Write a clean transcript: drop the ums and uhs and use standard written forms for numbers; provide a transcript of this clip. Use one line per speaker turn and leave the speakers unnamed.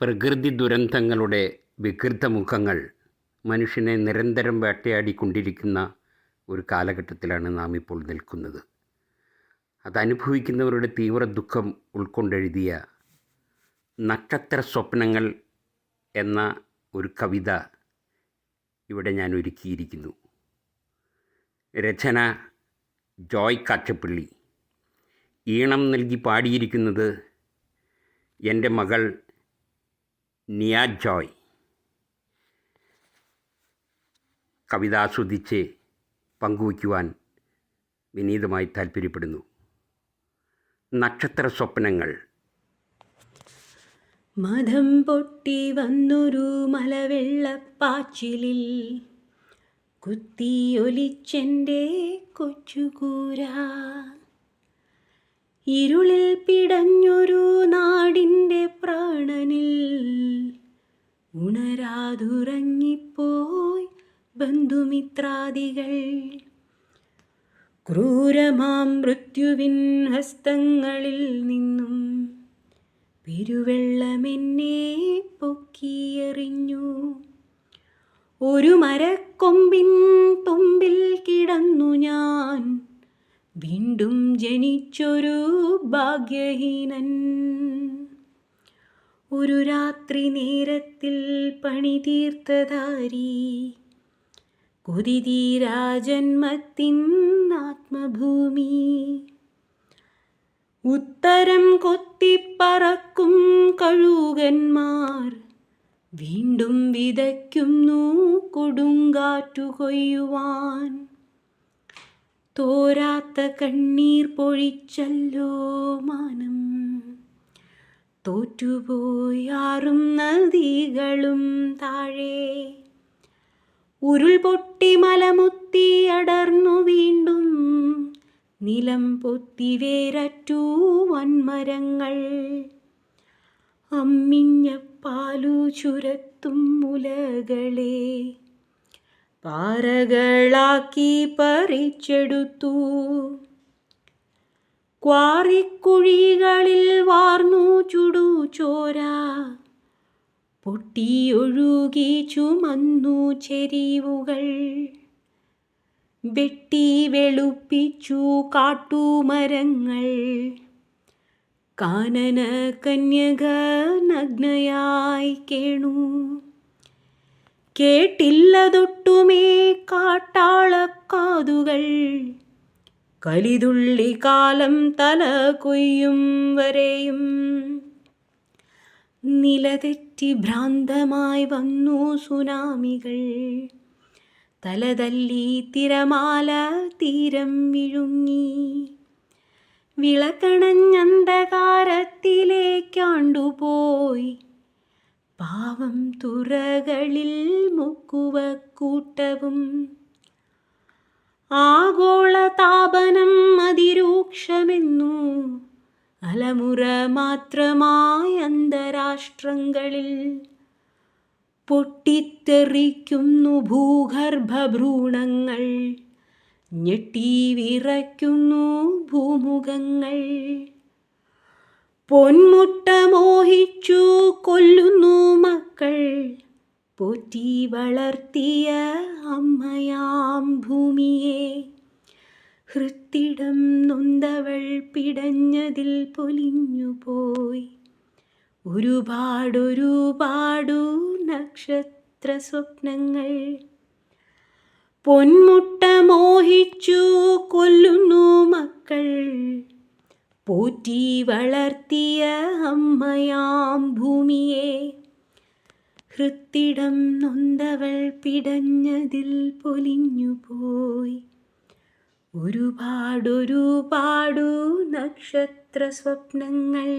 പ്രകൃതി ദുരന്തങ്ങളുടെ വികൃത മുഖങ്ങൾ മനുഷ്യനെ നിരന്തരം വേട്ടയാടിക്കൊണ്ടിരിക്കുന്ന ഒരു കാലഘട്ടത്തിലാണ് നാം ഇപ്പോൾ നിൽക്കുന്നത്. അതനുഭവിക്കുന്നവരുടെ തീവ്ര ദുഃഖം ഉൾക്കൊണ്ടെഴുതിയ നക്ഷത്ര സ്വപ്നങ്ങൾ എന്ന ഒരു കവിത ഇവിടെ ഞാൻ ഒരുക്കിയിരിക്കുന്നു. രചന ജോയ് കാച്ചപ്പള്ളി. ഈണം നൽകി പാടിയിരിക്കുന്നത് എൻ്റെ മകൾ നിയ ജോയ്. കവിത ആസ്വദിച്ച് പങ്കുവയ്ക്കുവാൻ വിനീതമായി താൽപ്പര്യപ്പെടുന്നു. നക്ഷത്ര സ്വപ്നങ്ങൾ.
മദം പൊട്ടി വന്നൊരു മലവെള്ളപ്പാച്ചിലിൽ കുത്തിയൊലിച്ചെൻ്റെ കൊച്ചുകൂര, ഇരുളിൽ പിടഞ്ഞൊരു നാടിൻ്റെ പ്രാണനിൽ ഉണരാതുറങ്ങിപ്പോയി ബന്ധുമിത്രാദികൾ. ക്രൂരമാം മൃത്യുവിൻ ഹസ്തങ്ങളിൽ നിന്നും പെരുവെള്ളമെന്നെ പൊക്കിയെറിഞ്ഞു. ഒരു മരക്കൊമ്പിൻ തുമ്പിൽ കിടന്നു ഞാൻ, വീണ്ടും ജനിച്ചൊരു ഭാഗ്യഹീനൻ. ഒരു രാത്രി നേരത്തിൽ പണി തീർത്തതാരി, കൊതിതീരാജന്മത്തിൻ ആത്മഭൂമി. ഉത്തരം കൊത്തിപ്പറക്കും കഴുകന്മാർ വീണ്ടും വിതയ്ക്കുന്നു കൊടുങ്കാറ്റു കൊയ്യുവാൻ. തോരാത്ത കണ്ണീർ പൊഴിച്ചല്ലോ മാനം, തോറ്റുപോയാറും നദികളും താഴെ. ഉരുൾപൊട്ടി മലമുത്തി അടർന്നു വീണ്ടും നിലം പൊത്തി വേരറ്റു വൻമരങ്ങൾ. അമ്മിഞ്ഞ പാലു ചുരത്തും മുലകളെ പാറകളാക്കി പറിച്ചെടുത്തു. ക്വാറിക്കുഴികളിൽ വാർന്നു ചുടുചോര, പൊട്ടിയൊഴുകി ചുമന്നു ചെരിവുകൾ. വെട്ടി വെളുപ്പിച്ചു കാട്ടുമരങ്ങൾ, കാനന കന്യക നഗ്നയായി കേണു. കേട്ടില്ലതൊട്ടുമേ കാട്ടാളക്കാതുകൾ, കലിതുള്ളി കാലം തല കൊയ്യും വരെയും. നിലതെറ്റി ഭ്രാന്തമായി വന്നു സുനാമികൾ, തലതല്ലി തിരമാല തീരം വിഴുങ്ങി. വിളക്കണഞ്ഞന്ധകാരത്തിലേക്കാണ്ടുപോയി പാവം തുറകളിൽ മുക്കുവക്കൂട്ടവും. ആഗോളതാപനം അതിരൂക്ഷമെന്നു അലമുറ മാത്രമായി അന്തരാഷ്ട്രങ്ങളിൽ പൊട്ടിത്തെറിക്കുന്നു ഭൂഗർഭഭ്രൂണങ്ങൾ, ഞെട്ടി വിറയ്ക്കുന്നു ഭൂമുഖങ്ങൾ. പൊന്മുട്ട മോഹിച്ചു കൊല്ലുന്നു മക്കൾ, പോറ്റി വളർത്തിയ അമ്മയാം ഭൂമിയെ. ഹൃത്തിടം നൊന്തവൾ പിടഞ്ഞതിൽ പൊലിഞ്ഞുപോയി ഒരുപാടൊരുപാടു നക്ഷത്ര സ്വപ്നങ്ങൾ. പൊന്മുട്ട മോഹിച്ചു കൊല്ലുന്നു മക്കൾ, പോറ്റി വളർത്തിയ അമ്മയാം ഭൂമിയെ. ഹൃത്തിടം നൊന്തവൾ പിടഞ്ഞതിൽ പൊലിഞ്ഞുപോയി ഒരുപാടൊരുപാടു നക്ഷത്ര സ്വപ്നങ്ങൾ.